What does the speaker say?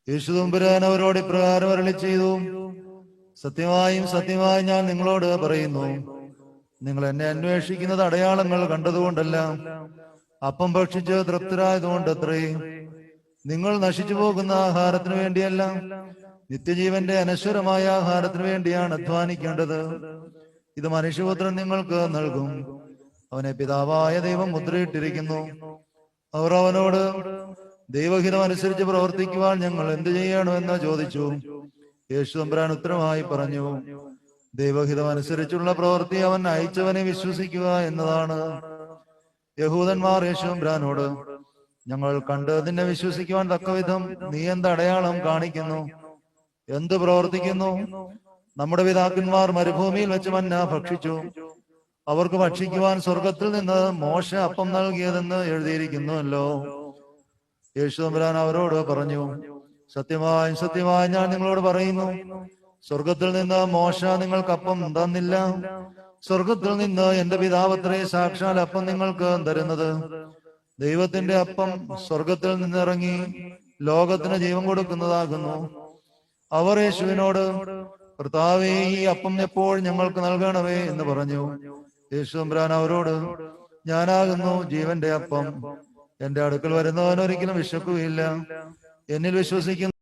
യേശുദമ്പുരാൻ അവരോട് ഇപ്രകാരം അരുളി ചെയ്തു, സത്യമായും സത്യമായും ഞാൻ നിങ്ങളോട് പറയുന്നു, നിങ്ങൾ എന്നെ അന്വേഷിക്കുന്നത് അടയാളങ്ങൾ കണ്ടതുകൊണ്ടല്ല, അപ്പം ഭക്ഷിച്ച് തൃപ്തരായതുകൊണ്ട് അത്രേ. നിങ്ങൾ നശിച്ചു പോകുന്ന ആഹാരത്തിന് വേണ്ടിയല്ല, നിത്യജീവന്റെ അനശ്വരമായ ആഹാരത്തിന് വേണ്ടിയാണ് അധ്വാനിക്കേണ്ടത്. ഇത് മനുഷ്യപുത്രൻ നിങ്ങൾക്ക് നൽകും. അവനെ പിതാവായ ദൈവം മുദ്രയിട്ടിരിക്കുന്നു. അവർ അവനോട്, ദൈവഹിതം അനുസരിച്ച് പ്രവർത്തിക്കുവാൻ ഞങ്ങൾ എന്ത് ചെയ്യണമെന്ന് ചോദിച്ചു. യേശു തമ്പുരാൻ ഉത്തരമായി പറഞ്ഞു, ദൈവഹിതം അനുസരിച്ചുള്ള പ്രവൃത്തി അവൻ അയച്ചവനെ വിശ്വസിക്കുക എന്നതാണ്. യഹൂദന്മാർ യേശു തമ്പുരാനോട്, ഞങ്ങൾ കണ്ട് നിന്നെ വിശ്വസിക്കുവാൻ തക്കവിധം നീ എന്ത് അടയാളം കാണിക്കുന്നു? എന്ത് പ്രവർത്തിക്കുന്നു? നമ്മുടെ പിതാക്കന്മാർ മരുഭൂമിയിൽ വെച്ച് മന്ന ഭക്ഷിച്ചു, അവർക്ക് ഭക്ഷിക്കുവാൻ സ്വർഗത്തിൽ നിന്ന് മോശ അപ്പം നൽകിയതെന്ന് എഴുതിയിരിക്കുന്നുവല്ലോ. യേശു തമ്പുരാൻ അവരോട് പറഞ്ഞു, സത്യമായി സത്യമായി ഞാൻ നിങ്ങളോട് പറയുന്നു, സ്വർഗത്തിൽ നിന്ന് മോശ നിങ്ങൾക്ക് അപ്പം തന്നില്ല. സ്വർഗത്തിൽ നിന്ന് എന്റെ പിതാവത്രേ സാക്ഷാൽ അപ്പം നിങ്ങൾക്ക് തരുന്നത്. ദൈവത്തിന്റെ അപ്പം സ്വർഗത്തിൽ നിന്നിറങ്ങി ലോകത്തിന് ജീവൻ കൊടുക്കുന്നതാകുന്നു. അവർ യേശുവിനോട്, കർത്താവേ, ഈ അപ്പം എപ്പോൾ ഞങ്ങൾക്ക് നൽകണമേ എന്ന് പറഞ്ഞു. യേശു തമ്പുരാൻ അവരോട്, ഞാനാകുന്നു ജീവന്റെ അപ്പം. എന്റെ അടുക്കൽ വരുന്നവൻ ഒരിക്കലും വിശക്കുകയില്ല. എന്നിൽ വിശ്വസിക്കുന്ന